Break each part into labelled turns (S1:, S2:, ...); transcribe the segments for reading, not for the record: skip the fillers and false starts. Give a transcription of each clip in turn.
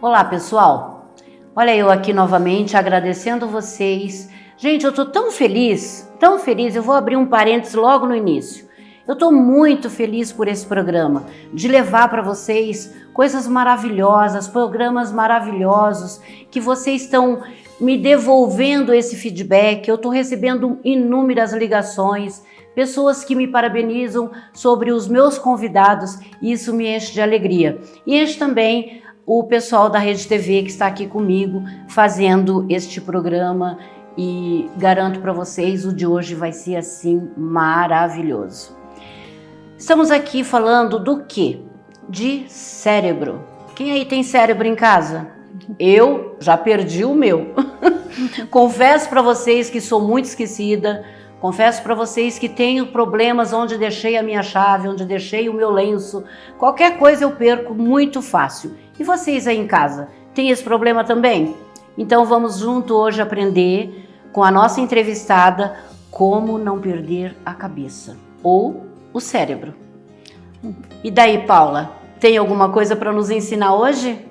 S1: Olá, pessoal. Olha eu aqui novamente agradecendo vocês. Gente, eu tô tão feliz, eu vou abrir um parênteses logo no início. Eu tô muito feliz por esse programa, de levar para vocês coisas maravilhosas, programas maravilhosos, que vocês estão me devolvendo esse feedback. Eu tô recebendo inúmeras ligações, pessoas que me parabenizam sobre os meus convidados, e isso me enche de alegria. E enche também o pessoal da Rede TV que está aqui comigo fazendo este programa, e garanto para vocês, o de hoje vai ser assim maravilhoso. Estamos aqui falando do quê? De cérebro. Quem aí tem cérebro em casa? Eu já perdi o meu. Confesso para vocês que sou muito esquecida. Confesso para vocês que tenho problemas onde deixei a minha chave, onde deixei o meu lenço. Qualquer coisa eu perco muito fácil. E vocês aí em casa, têm esse problema também? Então vamos junto hoje aprender com a nossa entrevistada como não perder a cabeça ou o cérebro. E daí, Paula, tem alguma coisa para nos ensinar hoje?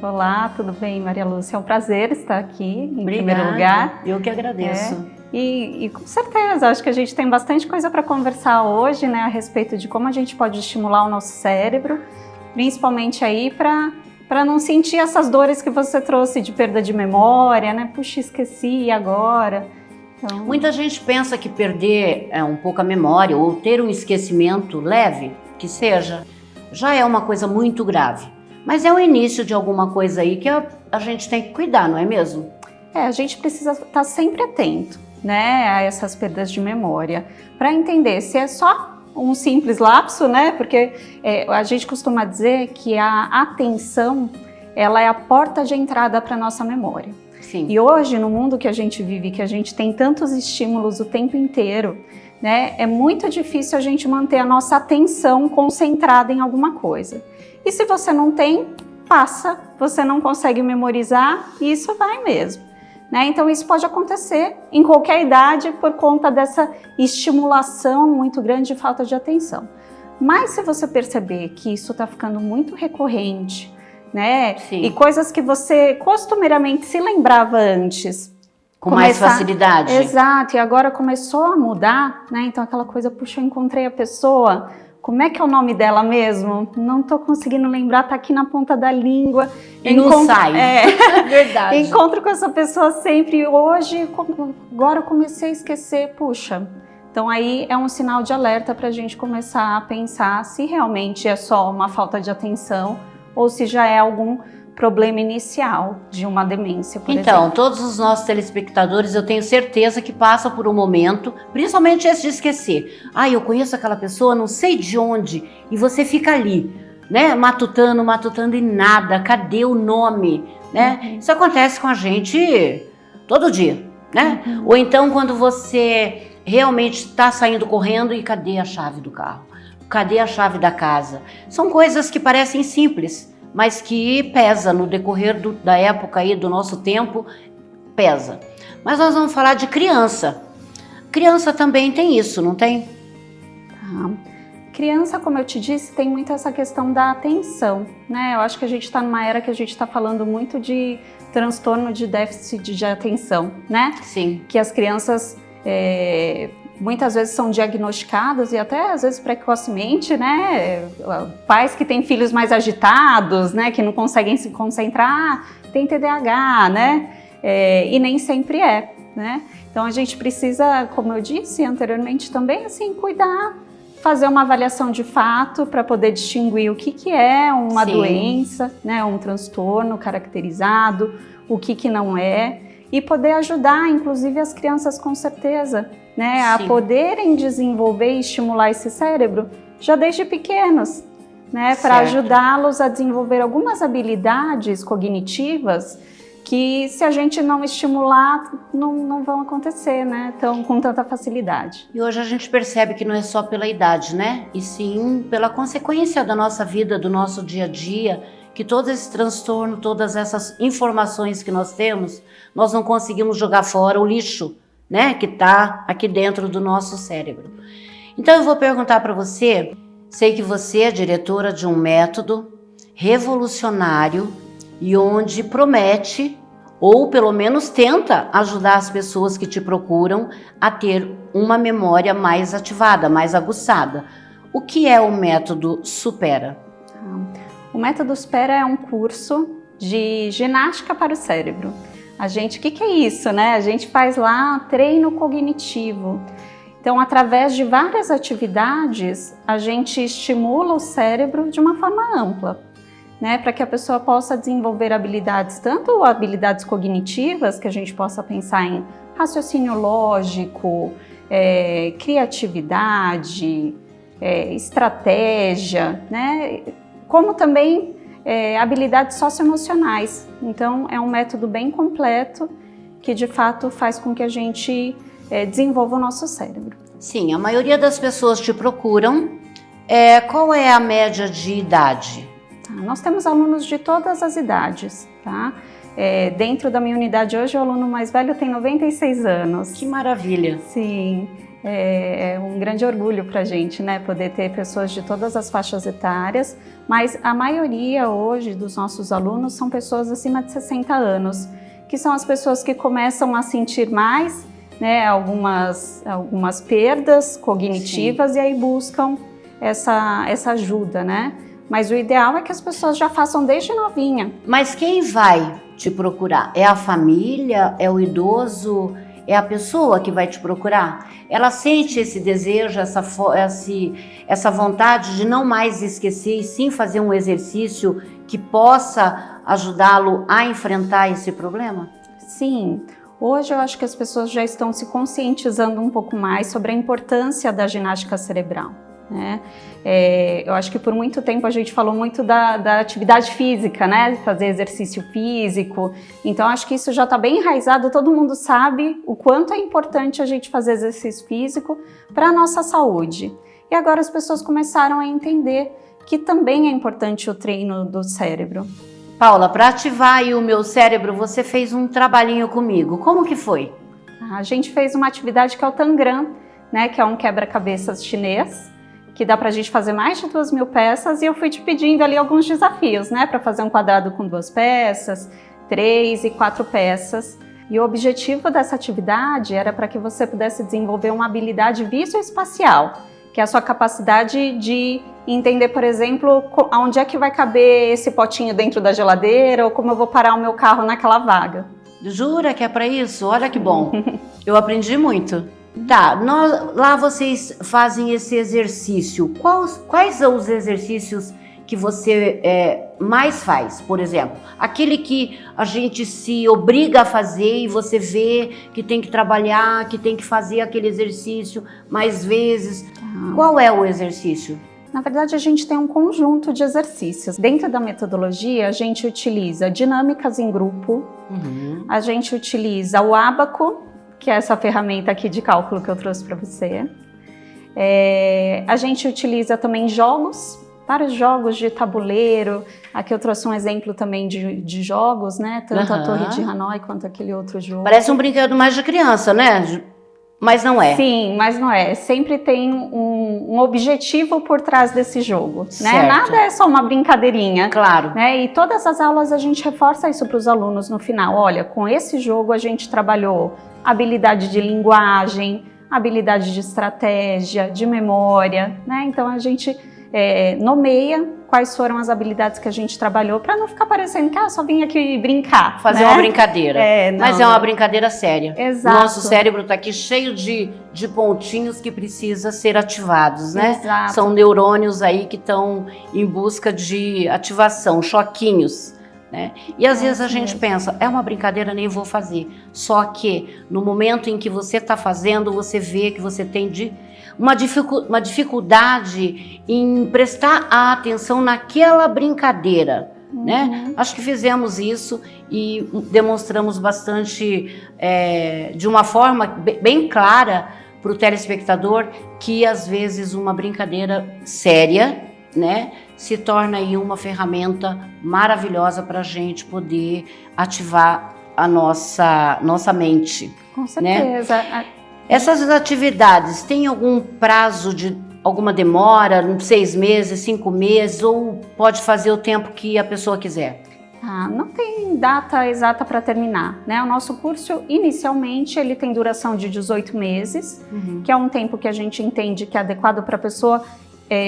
S2: Olá, tudo bem, Maria Lúcia? É um prazer estar aqui, em
S1: Obrigada.
S2: primeiro lugar.
S1: Eu que agradeço.
S2: E com certeza, acho que a gente tem bastante coisa para conversar hoje, né, a respeito de como a gente pode estimular o nosso cérebro, principalmente aí para não sentir essas dores que você trouxe de perda de memória, né? Puxa, esqueci agora. Então...
S1: Muita gente pensa que perder um pouco a memória ou ter um esquecimento leve, que seja, já é uma coisa muito grave. Mas é o início de alguma coisa aí que a gente tem que cuidar, não é mesmo?
S2: A gente precisa estar sempre atento, né, a essas perdas de memória, para entender se é só um simples lapso, né? Porque a gente costuma dizer que a atenção, ela é a porta de entrada para a nossa memória.
S1: Sim.
S2: E hoje, no mundo que a gente vive, que a gente tem tantos estímulos o tempo inteiro, né? É muito difícil a gente manter a nossa atenção concentrada em alguma coisa. E se você não tem, passa, você não consegue memorizar e isso vai mesmo. Né? Então isso pode acontecer em qualquer idade por conta dessa estimulação muito grande de falta de atenção. Mas se você perceber que isso está ficando muito recorrente, né?
S1: Sim.
S2: E coisas que você costumeiramente se lembrava antes,
S1: com mais facilidade.
S2: Exato, e agora começou a mudar, né? Então aquela coisa, puxa, eu encontrei a pessoa, como é que é o nome dela mesmo? Não estou conseguindo lembrar, tá aqui na ponta da língua.
S1: E não sai. Verdade.
S2: Encontro com essa pessoa sempre. E hoje, agora eu comecei a esquecer. Puxa, então aí é um sinal de alerta para a gente começar a pensar se realmente é só uma falta de atenção ou se já é algum problema inicial de uma demência, por exemplo.
S1: Então, todos os nossos telespectadores, eu tenho certeza que passam por um momento, principalmente esse de esquecer. Eu conheço aquela pessoa, não sei de onde, e você fica ali, né, matutando e nada, cadê o nome, né?
S2: Uhum.
S1: Isso acontece com a gente todo dia, né?
S2: Uhum.
S1: Ou então quando você realmente está saindo correndo e cadê a chave do carro? Cadê a chave da casa? São coisas que parecem simples, mas que pesa no decorrer da época aí, do nosso tempo, pesa. Mas nós vamos falar de criança. Criança também tem isso, não tem?
S2: Criança, como eu te disse, tem muito essa questão da atenção, né? Eu acho que a gente está numa era que a gente está falando muito de transtorno de déficit de atenção, né?
S1: Sim.
S2: Que as crianças muitas vezes são diagnosticadas e até às vezes precocemente, né? Pais que têm filhos mais agitados, né? Que não conseguem se concentrar, tem TDAH, né? E nem sempre é, né? Então a gente precisa, como eu disse anteriormente também, assim, cuidar, fazer uma avaliação de fato para poder distinguir o que é uma
S1: Sim.
S2: doença, né? Um transtorno caracterizado, o que não é. E poder ajudar, inclusive, as crianças com certeza, né, a poderem desenvolver e estimular esse cérebro já desde pequenos, né, para ajudá-los a desenvolver algumas habilidades cognitivas que, se a gente não estimular, não vão acontecer, né, com tanta facilidade.
S1: E hoje a gente percebe que não é só pela idade, né, e sim pela consequência da nossa vida, do nosso dia a dia, que todo esse transtorno, todas essas informações que nós temos, nós não conseguimos jogar fora o lixo, né, que está aqui dentro do nosso cérebro. Então eu vou perguntar para você, sei que você é diretora de um método revolucionário e onde promete, ou pelo menos tenta ajudar as pessoas que te procuram a ter uma memória mais ativada, mais aguçada. O que é o método Supera?
S2: O método Supera é um curso de ginástica para o cérebro. O que é isso, né? A gente faz lá treino cognitivo. Então, através de várias atividades, a gente estimula o cérebro de uma forma ampla, né? Para que a pessoa possa desenvolver habilidades, tanto habilidades cognitivas, que a gente possa pensar em raciocínio lógico, criatividade, estratégia, né? Como também habilidades socioemocionais. Então, é um método bem completo que, de fato, faz com que a gente desenvolva o nosso cérebro.
S1: Sim, a maioria das pessoas te procuram. Qual é a média de idade?
S2: Nós temos alunos de todas as idades, tá? Dentro da minha unidade hoje, o aluno mais velho tem 96 anos.
S1: Que maravilha!
S2: Sim, é um grande orgulho para a gente, né? Poder ter pessoas de todas as faixas etárias, mas a maioria hoje dos nossos alunos são pessoas acima de 60 anos, que são as pessoas que começam a sentir mais, né, algumas perdas cognitivas. Sim. E aí buscam essa ajuda, né? Mas o ideal é que as pessoas já façam desde novinha.
S1: Mas quem vai te procurar? É a família? É o idoso? É a pessoa que vai te procurar? Ela sente esse desejo, essa vontade de não mais esquecer e sim fazer um exercício que possa ajudá-lo a enfrentar esse problema?
S2: Sim. Hoje eu acho que as pessoas já estão se conscientizando um pouco mais sobre a importância da ginástica cerebral, né? Eu acho que por muito tempo a gente falou muito da atividade física, né? Fazer exercício físico. Então acho que isso já está bem enraizado, todo mundo sabe o quanto é importante a gente fazer exercício físico para a nossa saúde. E agora as pessoas começaram a entender que também é importante o treino do cérebro.
S1: Paula, para ativar aí o meu cérebro, você fez um trabalhinho comigo. Como que foi?
S2: A gente fez uma atividade que é o Tangram, né? Que é um quebra-cabeças chinês, que dá para a gente fazer mais de 2.000 peças, e eu fui te pedindo ali alguns desafios, né? Para fazer um quadrado com 2 peças, 3 e 4 peças. E o objetivo dessa atividade era para que você pudesse desenvolver uma habilidade visoespacial, que é a sua capacidade de entender, por exemplo, onde é que vai caber esse potinho dentro da geladeira, ou como eu vou parar o meu carro naquela vaga.
S1: Jura que é para isso? Olha que bom. Eu aprendi muito. Tá, lá vocês fazem esse exercício. Quais são os exercícios que você mais faz, por exemplo? Aquele que a gente se obriga a fazer e você vê que tem que trabalhar, que tem que fazer aquele exercício mais vezes. Qual é o exercício?
S2: Na verdade, a gente tem um conjunto de exercícios. Dentro da metodologia, a gente utiliza dinâmicas em grupo, a gente utiliza o ábaco, que é essa ferramenta aqui de cálculo que eu trouxe para você. A gente utiliza também jogos, vários jogos de tabuleiro. Aqui eu trouxe um exemplo também de jogos, né? Tanto a Torre de Hanoi quanto aquele outro jogo.
S1: Parece um brinquedo mais de criança, né? Mas não é.
S2: Sim, mas não é. Sempre tem um objetivo por trás desse jogo, né?
S1: Certo.
S2: Nada é só uma brincadeirinha.
S1: Claro.
S2: Né? E todas as aulas a gente reforça isso para os alunos no final. Olha, com esse jogo a gente trabalhou habilidade de linguagem, habilidade de estratégia, de memória, né? Então a gente nomeia quais foram as habilidades que a gente trabalhou para não ficar parecendo que só vim aqui brincar.
S1: Fazer, né? Uma brincadeira. Mas é uma brincadeira séria.
S2: Exato.
S1: Nosso cérebro está aqui cheio de pontinhos que precisa ser ativados, né?
S2: Exato.
S1: São neurônios aí que estão em busca de ativação, choquinhos. Né? E às vezes a gente pensa, é uma brincadeira, nem vou fazer. Só que no momento em que você está fazendo, você vê que você tem uma dificuldade em prestar a atenção naquela brincadeira. Né? Acho que fizemos isso e demonstramos bastante, de uma forma bem clara para o telespectador, que às vezes uma brincadeira séria, né, se torna aí uma ferramenta maravilhosa para a gente poder ativar a nossa mente.
S2: Com certeza.
S1: Né? Essas atividades têm algum prazo de alguma demora, 6 meses, 5 meses, ou pode fazer o tempo que a pessoa quiser?
S2: Tá, não tem data exata para terminar, né? O nosso curso, inicialmente, ele tem duração de 18 meses, que é um tempo que a gente entende que é adequado para a pessoa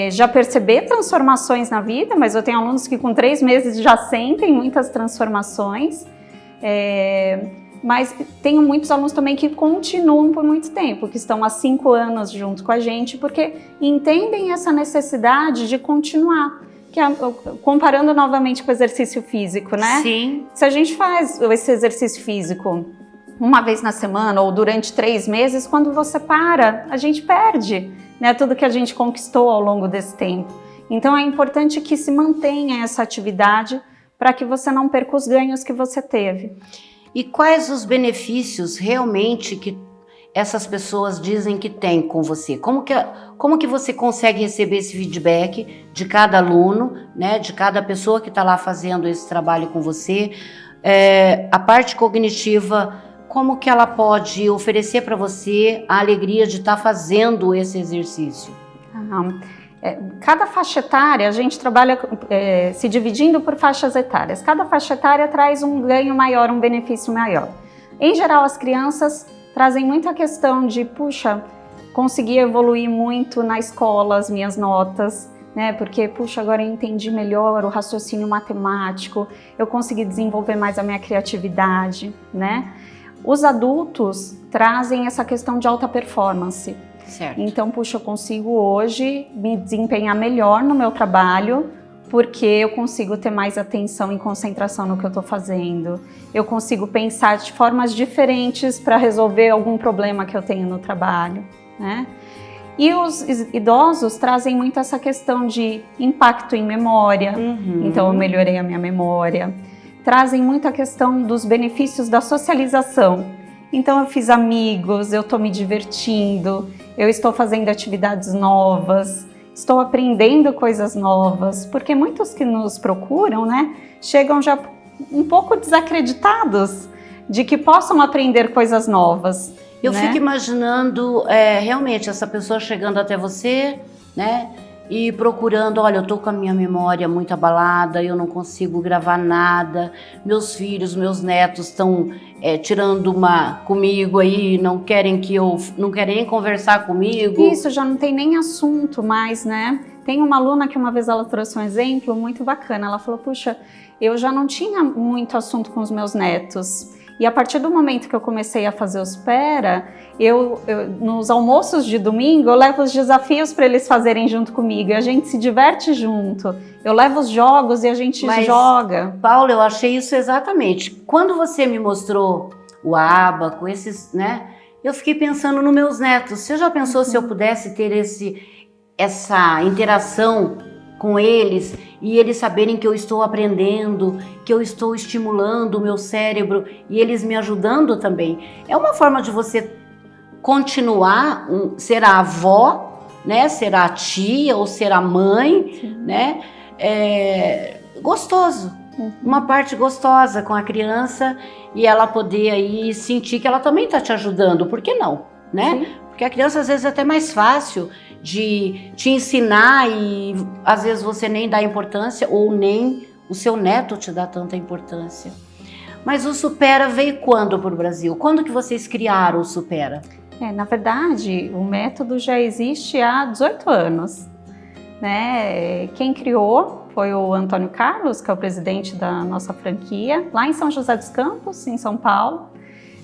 S2: já perceber transformações na vida, mas eu tenho alunos que com 3 meses já sentem muitas transformações, mas tenho muitos alunos também que continuam por muito tempo, que estão há 5 anos junto com a gente, porque entendem essa necessidade de continuar. Comparando novamente com o exercício físico, né?
S1: Sim.
S2: Se a gente faz esse exercício físico uma vez na semana ou durante 3 meses, quando você para, a gente perde, né, tudo que a gente conquistou ao longo desse tempo. Então é importante que se mantenha essa atividade para que você não perca os ganhos que você teve.
S1: E quais os benefícios realmente que essas pessoas dizem que tem com você? Como que você consegue receber esse feedback de cada aluno, né, de cada pessoa que está lá fazendo esse trabalho com você? A parte cognitiva, como que ela pode oferecer para você a alegria de estar fazendo esse exercício?
S2: Cada faixa etária, a gente trabalha se dividindo por faixas etárias. Cada faixa etária traz um ganho maior, um benefício maior. Em geral, as crianças trazem muito a questão de, puxa, consegui evoluir muito na escola, as minhas notas, né? Porque, puxa, agora eu entendi melhor o raciocínio matemático, eu consegui desenvolver mais a minha criatividade, né? Os adultos trazem essa questão de alta performance.
S1: Certo.
S2: Então, puxa, eu consigo hoje me desempenhar melhor no meu trabalho, porque eu consigo ter mais atenção e concentração no que eu estou fazendo. Eu consigo pensar de formas diferentes para resolver algum problema que eu tenho no trabalho, né? E os idosos trazem muito essa questão de impacto em memória. Então, eu melhorei a minha memória. Trazem muito a questão dos benefícios da socialização. Então, eu fiz amigos, eu estou me divertindo, eu estou fazendo atividades novas, estou aprendendo coisas novas, porque muitos que nos procuram, né, chegam já um pouco desacreditados de que possam aprender coisas novas.
S1: Eu
S2: né?
S1: fico imaginando realmente essa pessoa chegando até você, né, e procurando, olha, eu tô com a minha memória muito abalada, eu não consigo gravar nada, meus filhos, meus netos estão tirando uma comigo aí, não querem nem conversar comigo.
S2: Isso, já não tem nem assunto mais, né? Tem uma aluna que uma vez ela trouxe um exemplo muito bacana, ela falou, puxa, eu já não tinha muito assunto com os meus netos. E a partir do momento que eu comecei a fazer os Pera, nos almoços de domingo, eu levo os desafios para eles fazerem junto comigo. E a gente se diverte junto. Eu levo os jogos e a gente joga.
S1: Paula, eu achei isso exatamente. Quando você me mostrou o ábaco, esses, né? Eu fiquei pensando nos meus netos. Você já pensou se eu pudesse ter essa interação com eles e eles saberem que eu estou aprendendo, que eu estou estimulando o meu cérebro e eles me ajudando também? É uma forma de você continuar, ser a avó, né? Ser a tia ou ser a mãe, né? Gostoso. Uma parte gostosa com a criança e ela poder aí sentir que ela também está te ajudando. Por que não, né? Sim. Porque a criança às vezes é até mais fácil de te ensinar e às vezes você nem dá importância ou nem o seu neto te dá tanta importância. Mas o Supera veio quando para o Brasil? Quando que vocês criaram o Supera?
S2: Na verdade, o método já existe há 18 anos. Né? Quem criou foi o Antônio Carlos, que é o presidente da nossa franquia, lá em São José dos Campos, em São Paulo.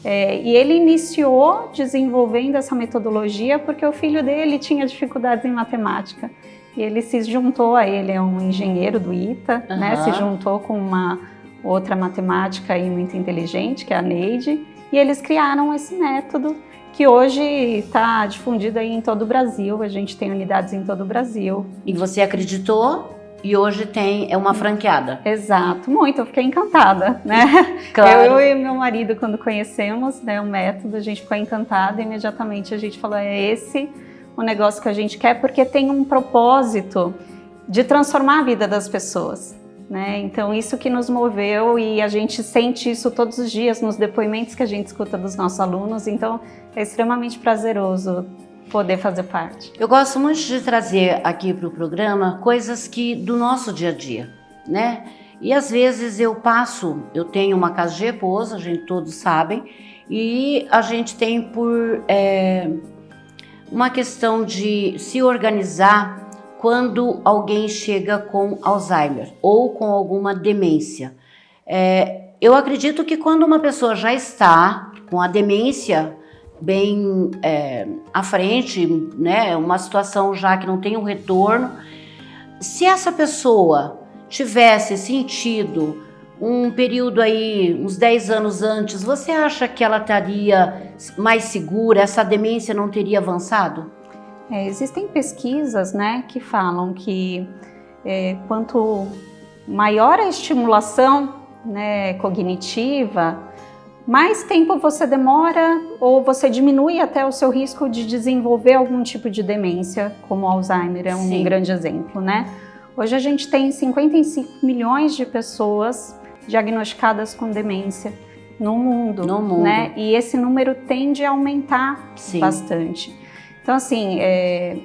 S2: E ele iniciou desenvolvendo essa metodologia porque o filho dele tinha dificuldades em matemática. E ele se juntou a ele, é um engenheiro do ITA, né? Se juntou com uma outra matemática aí muito inteligente, que é a Neide, e eles criaram esse método que hoje está difundido aí em todo o Brasil. A gente tem unidades em todo o Brasil.
S1: E você acreditou? E hoje é uma franqueada.
S2: Exato, muito, eu fiquei encantada, né?
S1: Claro.
S2: Eu e meu marido, quando conhecemos, né, o método, a gente ficou encantada e imediatamente a gente falou, é esse o negócio que a gente quer, porque tem um propósito de transformar a vida das pessoas, né? Então isso que nos moveu e a gente sente isso todos os dias nos depoimentos que a gente escuta dos nossos alunos, então é extremamente prazeroso poder fazer parte.
S1: Eu gosto muito de trazer aqui para o programa coisas do nosso dia a dia, né? E às vezes eu tenho uma casa de repouso, a gente todos sabem, e a gente tem por uma questão de se organizar quando alguém chega com Alzheimer ou com alguma demência. Eu acredito que quando uma pessoa já está com a demência bem à frente, né, uma situação já que não tem um retorno, se essa pessoa tivesse sentido um período aí, uns 10 anos antes, você acha que ela estaria mais segura, essa demência não teria avançado?
S2: Existem pesquisas, né, que falam que quanto maior a estimulação, né, cognitiva, mais tempo você demora ou você diminui até o seu risco de desenvolver algum tipo de demência, como Alzheimer é um grande exemplo, né? Hoje a gente tem 55 milhões de pessoas diagnosticadas com demência no mundo, né? E esse número tende a aumentar bastante. Então, assim,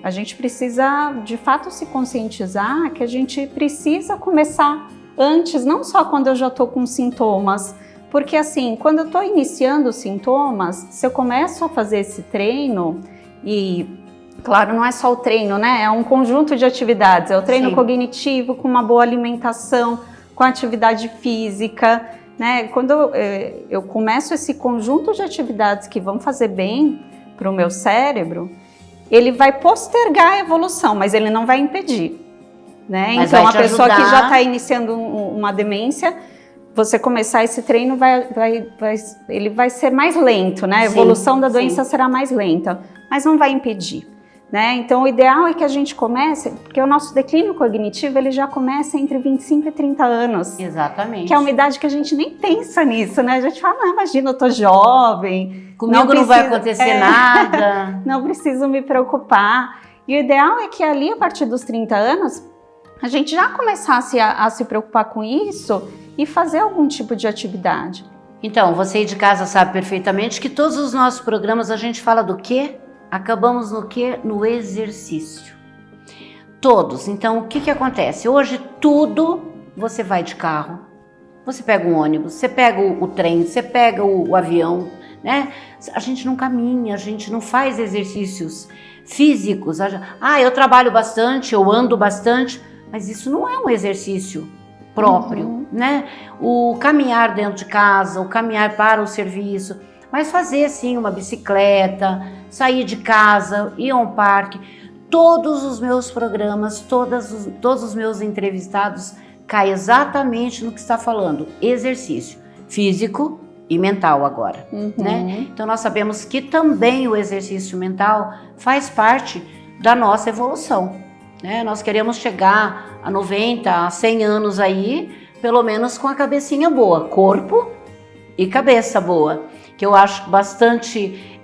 S2: a gente precisa, de fato, se conscientizar que a gente precisa começar antes, não só quando eu já estou com sintomas, porque, assim, quando eu estou iniciando os sintomas, se eu começo a fazer esse treino e... Claro, não é só o treino, né? É um conjunto de atividades. É o treino cognitivo com uma boa alimentação, com atividade física, né? Quando eu começo esse conjunto de atividades que vão fazer bem para o meu cérebro, ele vai postergar a evolução, mas ele não vai impedir, né?
S1: Mas
S2: então, a pessoa que já está iniciando uma demência, você começar esse treino, ele vai ser mais lento, né? A evolução da doença será mais lenta, mas não vai impedir. Né? Então, o ideal é que a gente comece, porque o nosso declínio cognitivo ele já começa entre 25 e 30 anos.
S1: Exatamente.
S2: Que é uma idade que a gente nem pensa nisso, né? A gente fala, não, imagina, eu tô jovem.
S1: Comigo não vai acontecer nada.
S2: Não preciso me preocupar. E o ideal é que ali, a partir dos 30 anos, a gente já começasse a se preocupar com isso e fazer algum tipo de atividade.
S1: Então, você de casa sabe perfeitamente que todos os nossos programas a gente fala do quê? Acabamos no quê? No exercício. Todos. Então, o que acontece? Hoje, tudo, você vai de carro, você pega um ônibus, você pega o trem, você pega o avião, né? A gente não caminha, a gente não faz exercícios físicos. Eu trabalho bastante, eu ando bastante, mas isso não é um exercício próprio, né? O caminhar dentro de casa, o caminhar para o serviço, mas fazer assim uma bicicleta, sair de casa, ir a um parque. Todos os meus programas, todos os meus entrevistados caem exatamente no que está falando, exercício físico e mental agora, né? Então nós sabemos que também o exercício mental faz parte da nossa evolução, né? Nós queremos chegar a 90, a 100 anos aí, pelo menos com a cabecinha boa, corpo e cabeça boa, que eu acho bastante,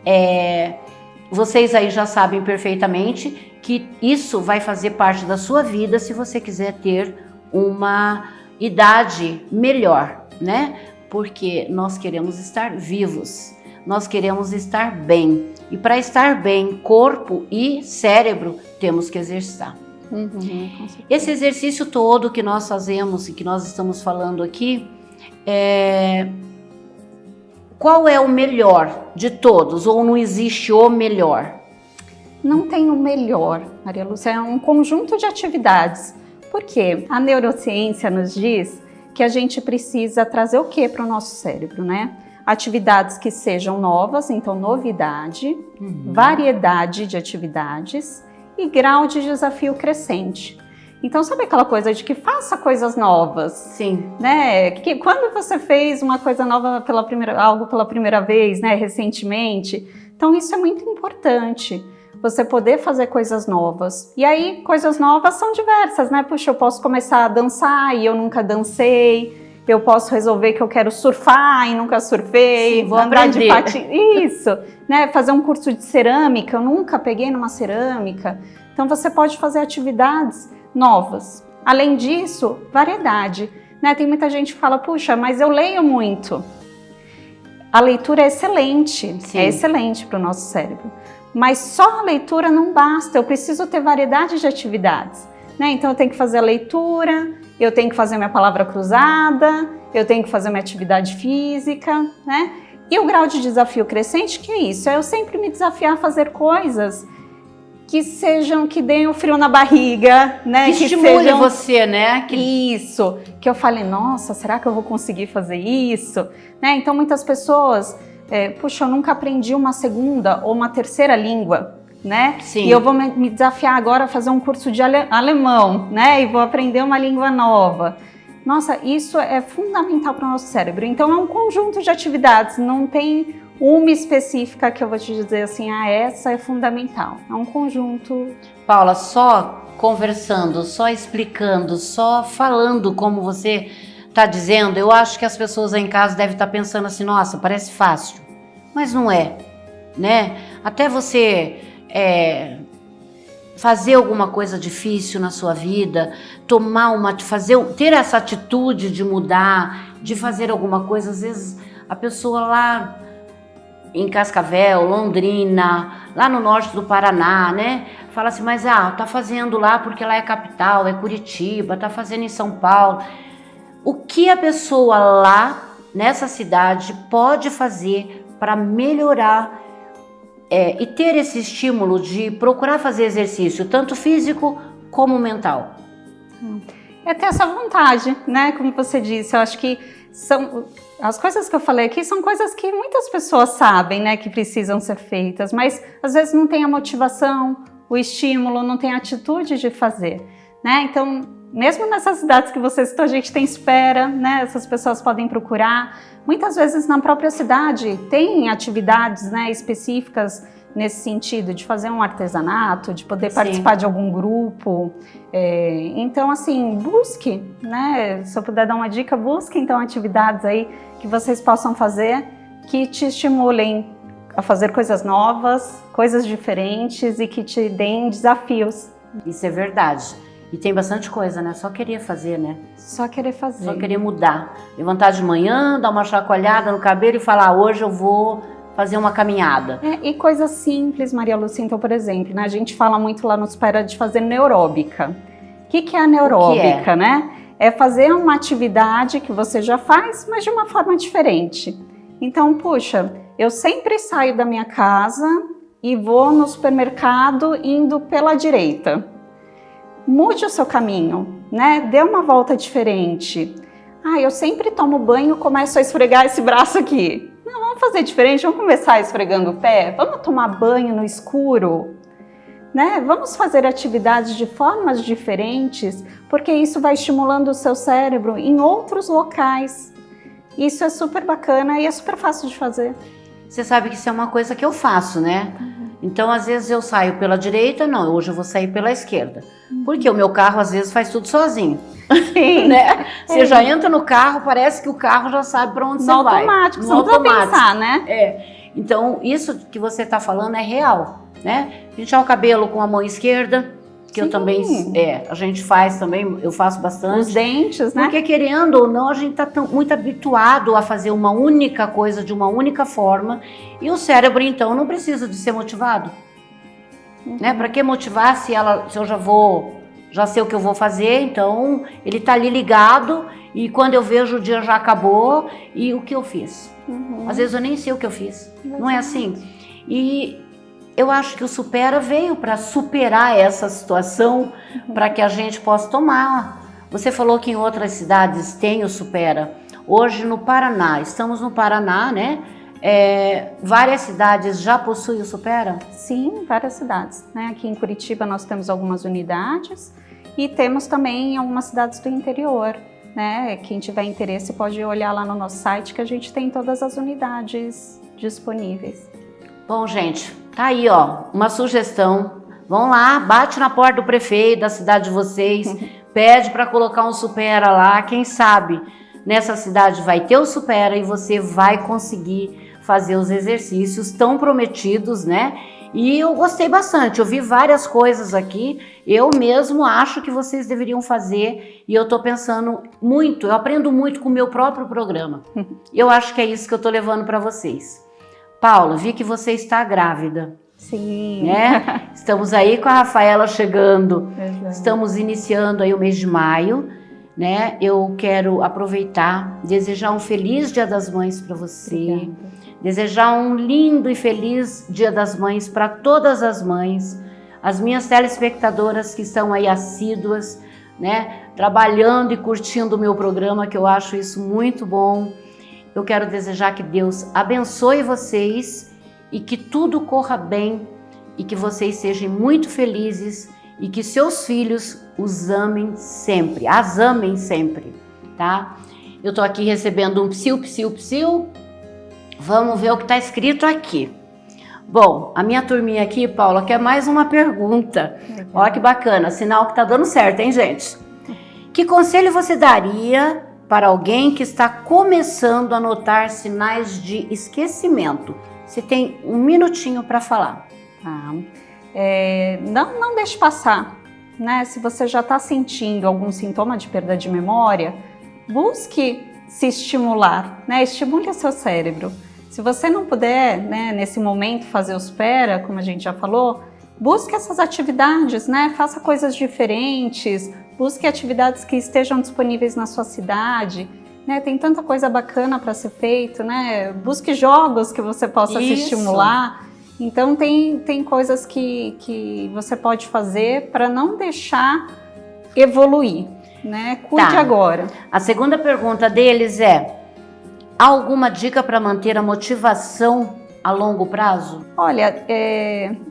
S1: vocês aí já sabem perfeitamente que isso vai fazer parte da sua vida se você quiser ter uma idade melhor, né? Porque nós queremos estar vivos, nós queremos estar bem. E para estar bem, corpo e cérebro, temos que exercitar. Esse exercício todo que nós fazemos e que nós estamos falando aqui, qual é o melhor de todos? Ou não existe o melhor?
S2: Não tem o melhor, Maria Lúcia, é um conjunto de atividades. Por quê? A neurociência nos diz que a gente precisa trazer o que para o nosso cérebro, né? Atividades que sejam novas, então novidade, variedade de atividades e grau de desafio crescente. Então, sabe aquela coisa de que faça coisas novas?
S1: Sim.
S2: Né? Que quando você fez uma coisa nova algo pela primeira vez, né, recentemente, então isso é muito importante. Você poder fazer coisas novas. E aí, coisas novas são diversas, né? Puxa, eu posso começar a dançar e eu nunca dancei. Eu posso resolver que eu quero surfar e nunca surfei.
S1: Sim, vou
S2: andar
S1: aprender.
S2: de patins. Isso, né? Fazer um curso de cerâmica. Eu nunca peguei numa cerâmica. Então, você pode fazer atividades novas. Além disso, variedade. Né? Tem muita gente que fala, puxa, mas eu leio muito. A leitura é excelente.
S1: Sim.
S2: É excelente para o nosso cérebro. Mas só a leitura não basta, eu preciso ter variedade de atividades, né? Então eu tenho que fazer a leitura, eu tenho que fazer minha palavra cruzada, eu tenho que fazer minha atividade física, né? E o grau de desafio crescente, que é isso? É eu sempre me desafiar a fazer coisas que deem um frio na barriga, né?
S1: Que estimule você, né?
S2: Isso, que eu falei, nossa, será que eu vou conseguir fazer isso? Né? Então muitas pessoas, puxa, eu nunca aprendi uma segunda ou uma terceira língua, né?
S1: Sim.
S2: E eu vou me desafiar agora a fazer um curso de alemão, né? E vou aprender uma língua nova. Nossa, isso é fundamental para o nosso cérebro. Então é um conjunto de atividades, não tem uma específica que eu vou te dizer assim, essa é fundamental. É um conjunto.
S1: Paula, só conversando, só explicando, só falando como você está dizendo, eu acho que as pessoas aí em casa devem estar pensando assim, nossa, parece fácil, mas não é, né? Até você fazer alguma coisa difícil na sua vida, ter essa atitude de mudar, de fazer alguma coisa, às vezes a pessoa lá em Cascavel, Londrina, lá no norte do Paraná, né? Fala assim, mas tá fazendo lá porque lá é capital, é Curitiba, tá fazendo em São Paulo. O que a pessoa lá, nessa cidade, pode fazer para melhorar e ter esse estímulo de procurar fazer exercício, tanto físico como mental?
S2: É ter essa vontade, né? Como você disse, eu acho que as coisas que eu falei aqui são coisas que muitas pessoas sabem, né, que precisam ser feitas, mas às vezes não tem a motivação, o estímulo, não tem a atitude de fazer, né? Então, mesmo nessas cidades que você citou, a gente tem espera, né? Essas pessoas podem procurar. Muitas vezes na própria cidade tem atividades, né, específicas nesse sentido, de fazer um artesanato, de poder participar de algum grupo. Então, assim, busque, né? Se eu puder dar uma dica, busque então atividades aí que vocês possam fazer que te estimulem a fazer coisas novas, coisas diferentes e que te deem desafios.
S1: Isso é verdade. E tem bastante coisa, né? Só querer fazer, né?
S2: Só querer fazer.
S1: Só querer mudar. Levantar de manhã, dar uma chacoalhada no cabelo e falar, hoje eu vou fazer uma caminhada.
S2: E coisas simples, Maria Lúcia. Então, por exemplo, né, a gente fala muito lá no Supera de fazer neuróbica. O que é a neuróbica, né? É fazer uma atividade que você já faz, mas de uma forma diferente. Então, puxa, eu sempre saio da minha casa e vou no supermercado indo pela direita. Mude o seu caminho, né? Dê uma volta diferente. Eu sempre tomo banho e começo a esfregar esse braço aqui. Não, vamos fazer diferente, vamos começar esfregando o pé, vamos tomar banho no escuro, né? Vamos fazer atividades de formas diferentes, porque isso vai estimulando o seu cérebro em outros locais. Isso é super bacana e é super fácil de fazer.
S1: Você sabe que isso é uma coisa que eu faço, né? Então, às vezes eu saio pela direita, não, hoje eu vou sair pela esquerda. Porque o meu carro, às vezes, faz tudo sozinho.
S2: Sim.
S1: Né? Você já entra no carro, parece que o carro já sabe para onde você vai.
S2: Automático, você não precisa pensar, né?
S1: Então, isso que você está falando é real, né? Pentear o cabelo com a mão esquerda, que eu também, a gente faz também, eu faço bastante.
S2: Os dentes, né?
S1: Porque querendo ou não, a gente está muito habituado a fazer uma única coisa de uma única forma e o cérebro, então, não precisa de ser motivado. Né? Para que motivar se eu já sei o que eu vou fazer, então ele está ali ligado e quando eu vejo o dia já acabou e o que eu fiz. Às vezes eu nem sei o que eu fiz, não é assim? E eu acho que o Supera veio para superar essa situação, para que a gente possa tomar. Você falou que em outras cidades tem o Supera. Hoje no Paraná, estamos no Paraná, né? Várias cidades já possuem o Supera?
S2: Sim, várias cidades, né? Aqui em Curitiba nós temos algumas unidades e temos também em algumas cidades do interior, né? Quem tiver interesse pode olhar lá no nosso site que a gente tem todas as unidades disponíveis.
S1: Bom, gente, tá aí, ó, uma sugestão. Vão lá, bate na porta do prefeito da cidade de vocês, pede para colocar um Supera lá, quem sabe nessa cidade vai ter o Supera e você vai conseguir fazer os exercícios tão prometidos, né? E eu gostei bastante, eu vi várias coisas aqui, eu mesmo acho que vocês deveriam fazer e eu tô pensando muito, eu aprendo muito com o meu próprio programa. E eu acho que é isso que eu tô levando para vocês. Paula, vi que você está grávida.
S2: Sim.
S1: Né? Estamos aí com a Rafaela chegando.
S2: Exato.
S1: Estamos iniciando aí o mês de maio. né? Eu quero aproveitar, desejar um feliz Dia das Mães para você.
S2: Obrigada.
S1: Desejar um lindo e feliz Dia das Mães para todas as mães, as minhas telespectadoras que estão aí assíduas, né, trabalhando e curtindo o meu programa, que eu acho isso muito bom. Eu quero desejar que Deus abençoe vocês e que tudo corra bem e que vocês sejam muito felizes e que seus filhos os amem sempre, as amem sempre, tá? Eu tô aqui recebendo um psiu, psiu, psiu. Vamos ver o que está escrito aqui. Bom, a minha turminha aqui, Paula, quer mais uma pergunta. Olha que bacana, sinal que tá dando certo, hein, gente? Que conselho você daria para alguém que está começando a notar sinais de esquecimento? Você tem um minutinho para falar.
S2: Tá. Não deixe passar, né? Se você já está sentindo algum sintoma de perda de memória, busque se estimular, né? Estimule o seu cérebro. Se você não puder, né, nesse momento fazer os PERA, como a gente já falou, busque essas atividades, né? Faça coisas diferentes, busque atividades que estejam disponíveis na sua cidade, né? Tem tanta coisa bacana para ser feito, né? Busque jogos que você possa se estimular. Então tem coisas que você pode fazer para não deixar evoluir, né? Cuide agora.
S1: A segunda pergunta deles é: há alguma dica para manter a motivação a longo prazo?
S2: Olha,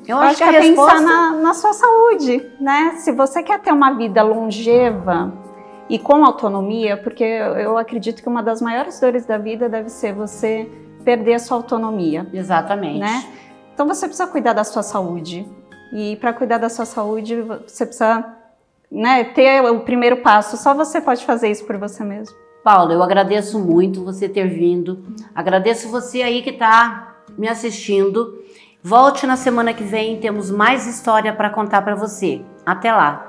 S1: eu acho que
S2: é pensar na sua saúde, né? Se você quer ter uma vida longeva e com autonomia, porque eu acredito que uma das maiores dores da vida deve ser você perder a sua autonomia.
S1: Exatamente.
S2: Né? Então você precisa cuidar da sua saúde. E para cuidar da sua saúde, você precisa, né, ter o primeiro passo. Só você pode fazer isso por você mesmo.
S1: Paula, eu agradeço muito você ter vindo. Agradeço você aí que está me assistindo. Volte na semana que vem, temos mais história para contar para você. Até lá!